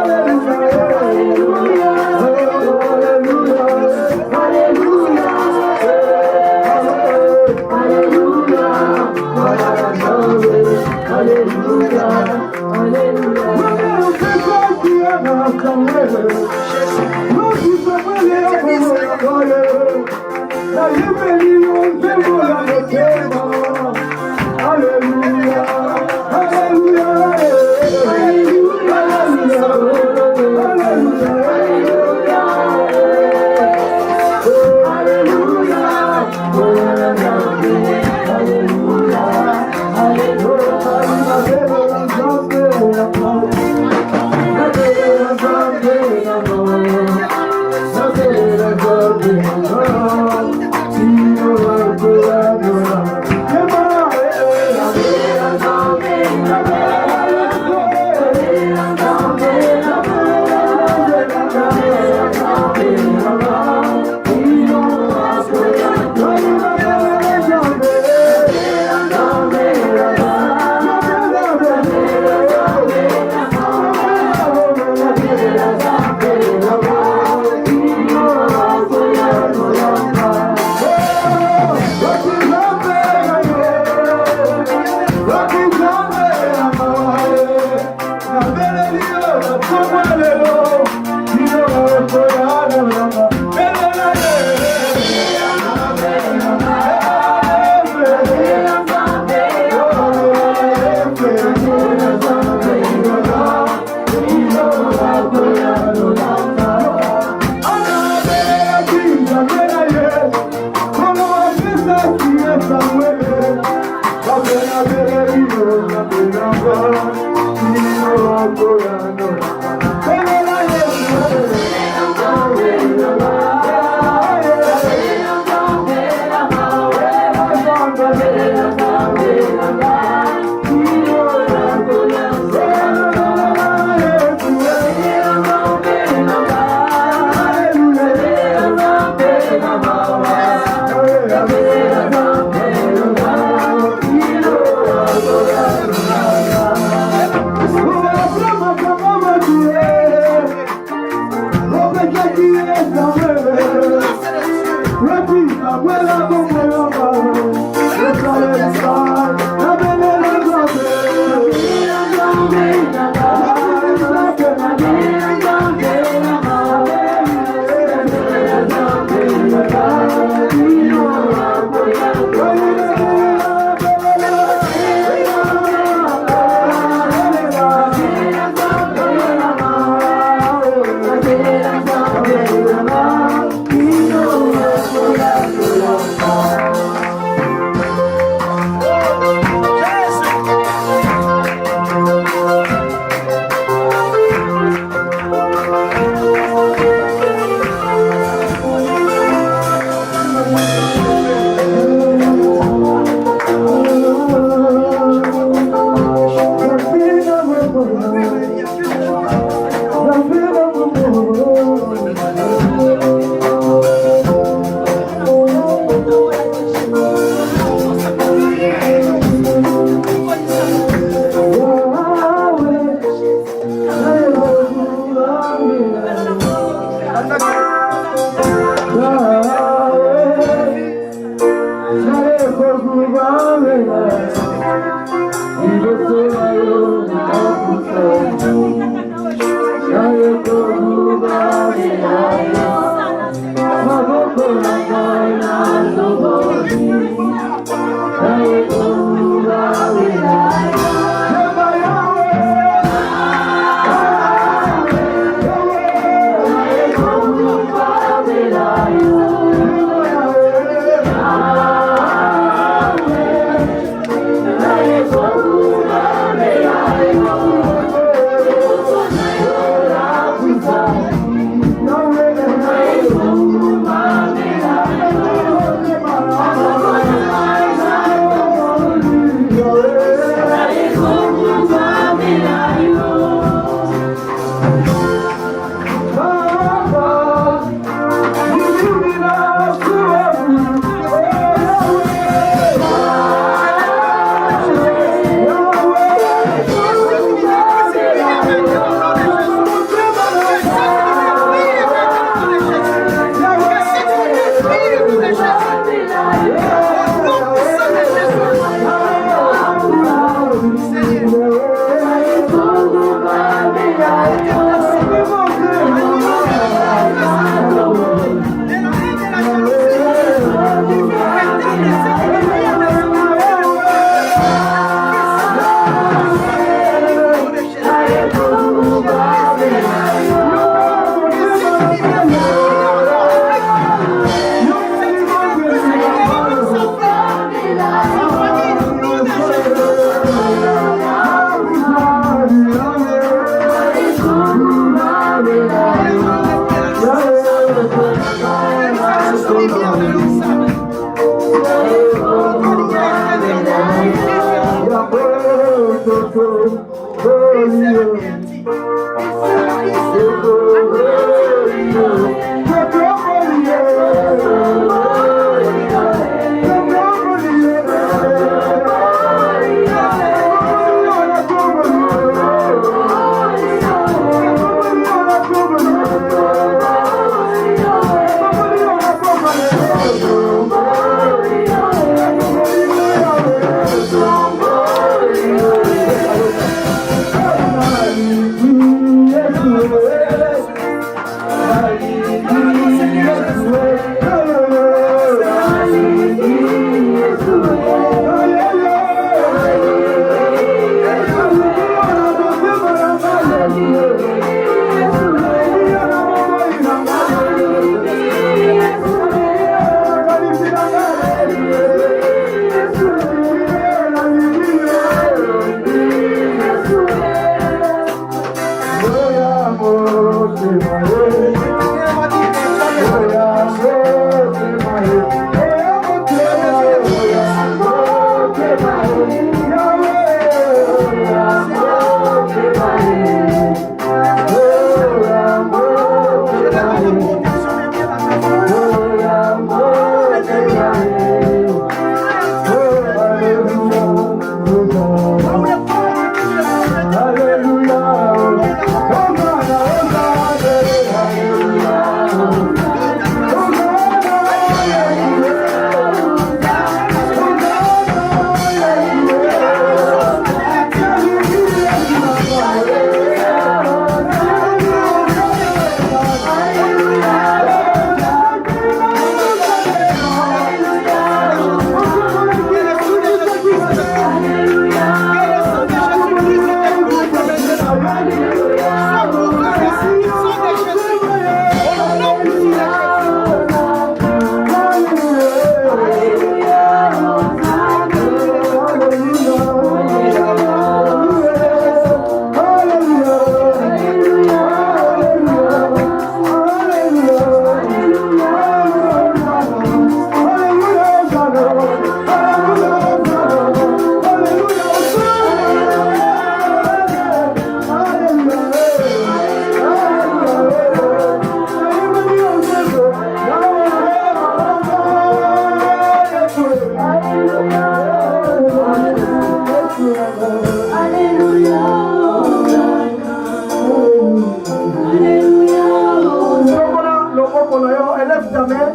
lève ta main.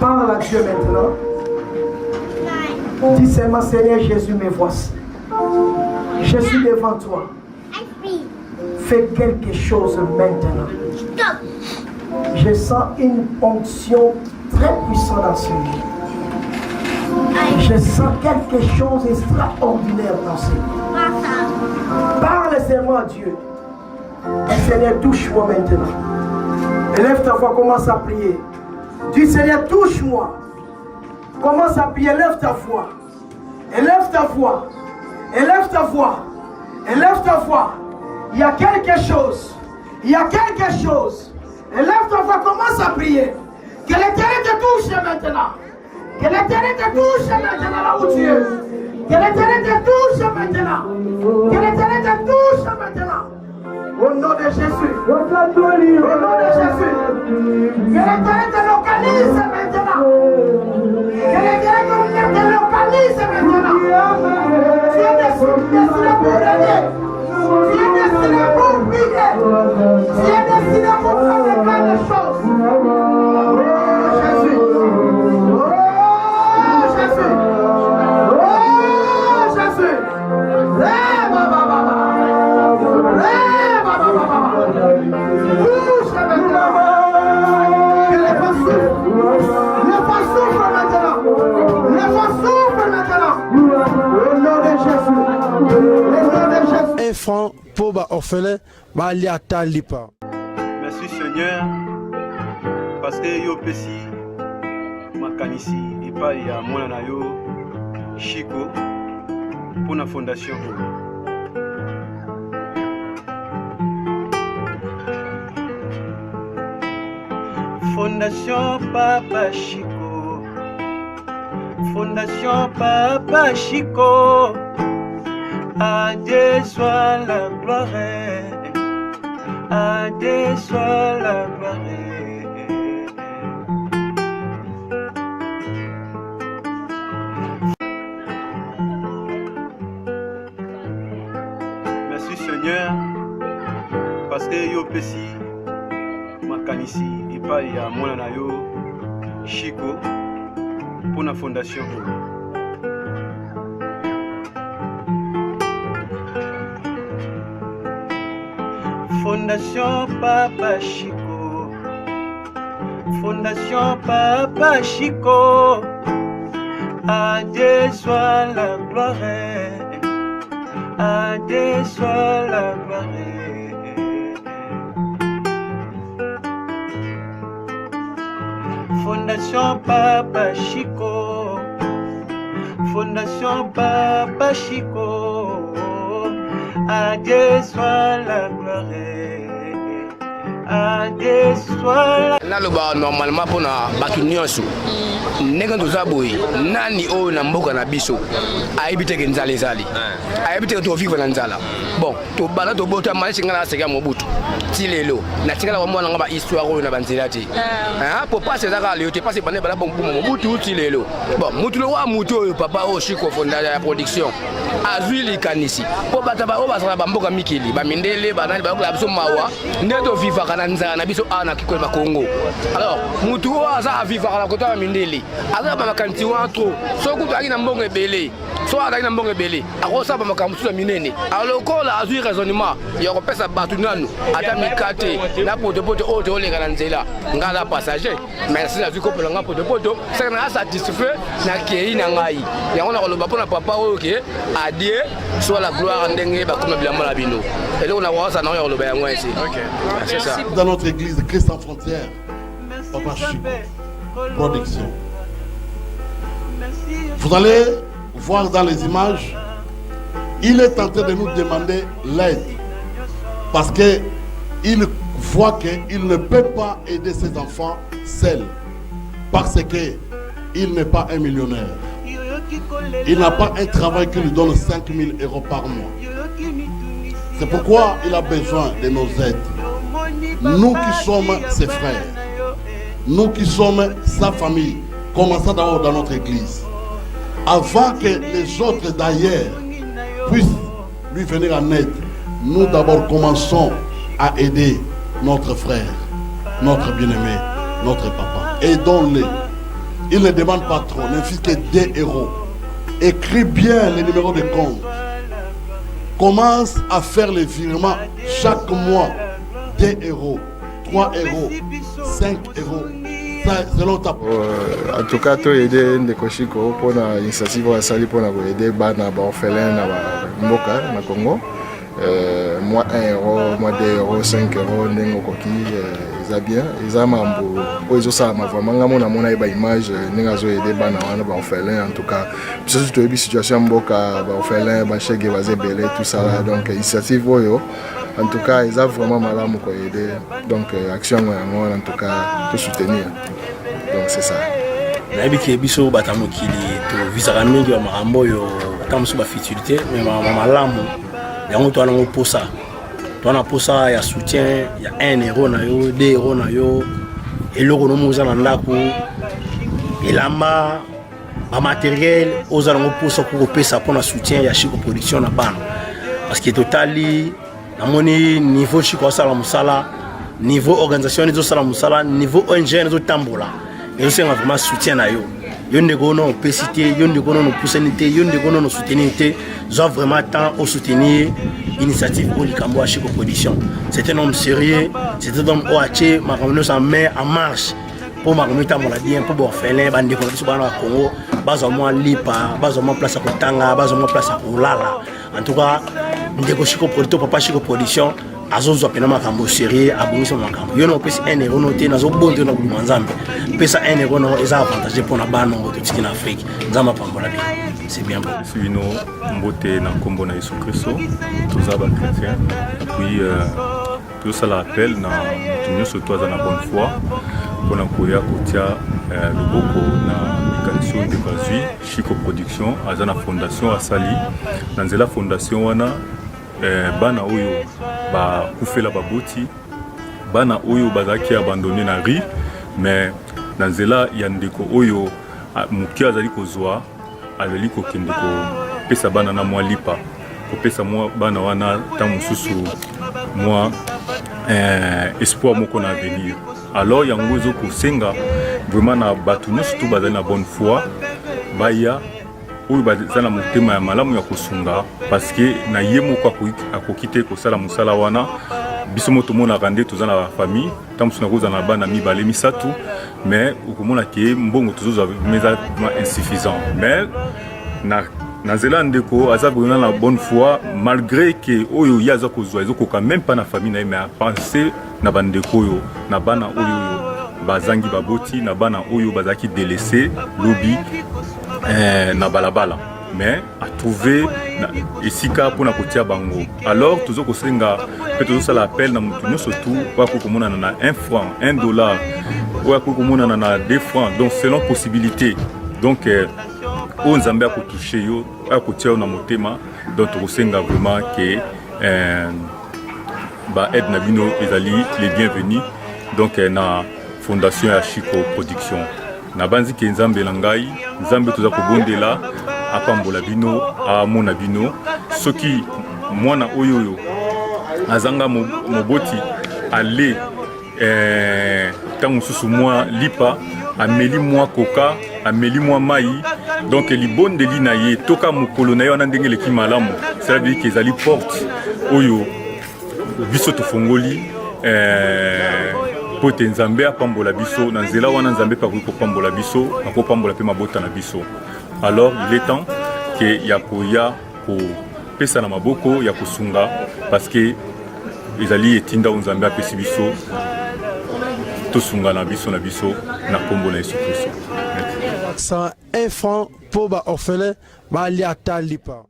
Parle à Dieu maintenant. Dis seulement, Seigneur Jésus, me voici. Je suis devant toi. Fais quelque chose maintenant. Je sens une onction très puissante dans ce lieu. Je sens quelque chose d'extraordinaire dans ce lieu. Parle seulement à Dieu. Et Seigneur, touche-moi maintenant. Élève ta voix, commence à prier. Dis Seigneur, touche-moi. Commence à prier, élève ta voix. Élève ta voix. Élève ta voix. Élève ta voix. Il y a quelque chose. Il y a quelque chose. Élève ta voix, commence à prier. Que l'Éternel te touche maintenant. Que l'Éternel te touche maintenant là où tu es. Que l'Éternel te touche maintenant. Que l'Éternel te touche maintenant. Au nom de Jésus. Au nom de Jésus. Que l'Éternel te localise maintenant. Que l'Éternel te localise maintenant. Tu es destiné pour régner. Tu es destiné pour briller. Tu es destiné pour faire de grandes choses. Oh Jésus. Oh Jésus. Oh Jésus. Touche maintenant. Que les vents souffrent. Les vents souffrent maintenant. Les vents souffrent maintenant. Au nom de Jésus. Au nom de Jésus. Un franc pour les orphelins, aller à Talipa. Merci Seigneur, parce que yo pesi makanisi et pas il y a mon anayo Chico pour la fondation. Fondation Papa Chico, Fondation Papa Chico, à Dieu soit la gloire, à Dieu soit la gloire. Merci Seigneur, parce que yo pesi makanisi et pas il y a mon anayo Chico pour la fondation. Fondation Papa Chico, Fondation Papa Chico, à Dieu soit la gloire, à Dieu soit la gloire. Fondation Papa Chico, Fondation Papa Chico, à Dieu soit la gloire, à Dieu soit la naloba normalement pona batu nyonso ndenge tozaboyi nani oyo na mboka na biso ayebiteke nzala ezali ayebiteke tovivre na nzala bon tobala tobota malisi ngala aseka mobutu ti lelo natikala bamwana nga bahistoire oyo na banzela te po pase ezaka leo te pase bane bala bombuma mobutu ti lelo bon mutu lo wa mutu oyo papa oyo Chico fondation ya production azwi likanisi po bata ba oyo basala bamboka mikili bamindele banani bakola biso mawa nde tovivaka na nzala na biso ana kikola bakongo. Alors mutu oyo aza avivaka na kota bamindele aza bamakanisi wa tro soki toaki na mbongo ebele so azali na mbongo ebele akosala bamakambo mosusu ya minene alokola azwi raisonnement ya kopesa bato nanu ata mikate na potopoto oyo tooleka na nzela ngai aza passager merci nazwi kopola ngai potopoto saka na asatisfait na kei na ngai yango na koloba mpona papa oyo ke adie soit la gloire ndenge bakoma bilamba na bino eloko na kosa na oyo ya koloba yango esi c'est ça. Dans notre église de Christ sans frontières, Papa Chico Production. Vous allez voir dans les images, il est en train de nous demander l'aide parce qu'il voit qu'il ne peut pas aider ses enfants seul parce qu'il n'est pas un millionnaire. Il n'a pas un travail qui lui donne 5 000 € par mois. C'est pourquoi il a besoin de nos aides. Nous qui sommes ses frères, nous qui sommes sa famille, commençons d'abord dans notre église. avant que les autres d'ailleurs puissent lui venir en aide, nous d'abord commençons à aider notre frère, notre bien-aimé, notre papa. Aidons-les. Il ne demande pas trop, ne fût que 2 euros. Écris bien les numéros de compte. Commence à faire les virements chaque mois. 2 euros, 3 euros, 5 euros. Selon ta... En tout cas, tu as aidé Ndeko Chiko pour l'initiative pour aider les orphelins na Congo. Moi 1 euro, moi 2 euros, 5 euros, Nengo Koki, ils ont bien. Ils ont mambo. Ils ont ça, vraiment, on a une image, Nengo a aidé les orphelins. En tout cas, surtout une situation Mboka, les orphelins, les chèques, les belés, tout ça. Donc, l'initiative, en tout cas, ils ont vraiment mal à aider. Donc, action, en tout cas, tout soutenir. Donc, c'est ça. nayebi ke biso bata mokili tovisaka mingi ya makambo oyo ata mosusu bafutilité me malamu yango towana ngo posa towana posa ya soutien ya 1 euro na yo 2 euro na yo eloko nomo oza na ndako elamba bamateriel oza nango posa kokopesa mpona soutien ya Chiko Production na bana parce que totali namoni niveau Chiko asala mosala niveau organisation ezosala mosala niveau ONG ezotambola ezosenga vraiment soutien na yo yo ndeko no opesité yo ndeko no poussalité yo ndeko no soutenir té zo vraiment temps au soutenir initiative au likambo à Chiko Production. C'est un homme sérieux, c'est un homme oaché makamno sa met en marche pour makamno tamola bien pour orphelin bande ko biso bana Congo bazo mo lipa bazo mo place ko tanga bazo mo place ko lala. En tout cas ndeko Chiko Production papa Chiko Production azozo pena makambo sérieux abongiso makambo yo no pesi 1 euro no te nazo bondo na bulima nzambe pesa 1 euro no eza avantage pour na bana ngo to tikina Afrique nzamba pambola bien c'est bien bon suino mbote na kombo na Yesu Kristo toza ba chrétien puis tout ça l'appel na tunyo surtout za na bonne foi pona koya kotia loboko na kanso de bazui Chiko Production azana fondation asali na nzela fondation wana bana oyo ba kufela baboti bana oyo bazaki abandonné na rue mais na nzela ya ndeko oyo muki azali kozwa aleli kokende ko pesa bana na mwa lipa ko pesa mwa bana wana ta mususu mwa espoir moko na avenir alors yango ezo kosenga vraiment na batu nyonso to bazali na bonne foi baya oyo baza na motema ya malamu ya kosunga parce que na ye moko akoki te kosala mosala wana biso moto monaka nde toza na famille ntango na kozala na bana mibale misatu mais okomona ke mbongo tozozwa meza insuffisant mais na nzela ndeko aza vraiment na bonne foi malgré que oyo ye aza kozwa ezokoka même pas na famille na ye mais apense na bandeko oyo na bana oyo bazangi baboti na bana oyo bazaki délaissé lobi na balabala mais a trouvé esika pona kotia bango alors tozo kosenga pe tozo sala appel na mutu nyonso tout kwa kokomona na 1 franc 1 dollar kwa kokomona na 2 francs donc selon possibilité donc o nzambe a toucher yo a kotia na motema donc tokosenga vraiment que ba aide na bino ezali les bienvenus donc na fondation ya Chiko Production na banzi ke nzambe na ngai nzambe toza kobondela apambola bino amona bino soki mwana oyo azanga moboti ale tango susu mwa lipa ameli mwa koka ameli mwa mai donc libondeli na ye toka mokolo na ye wana ndenge leki malamu ça veut dire que ezali porte oyo biso tofongoli po te nzambe apambola biso na nzela wana nzambe pakoki kopambola biso akopambola mpe mabota na biso alors il est temps que ya koya kopesa na maboko ya kosunga parce que ezali etinda oyo nzambe apesi biso tosunga na biso na kombo na Yesu Kristo. 101 francs pour ba orphelin ba liata lipa.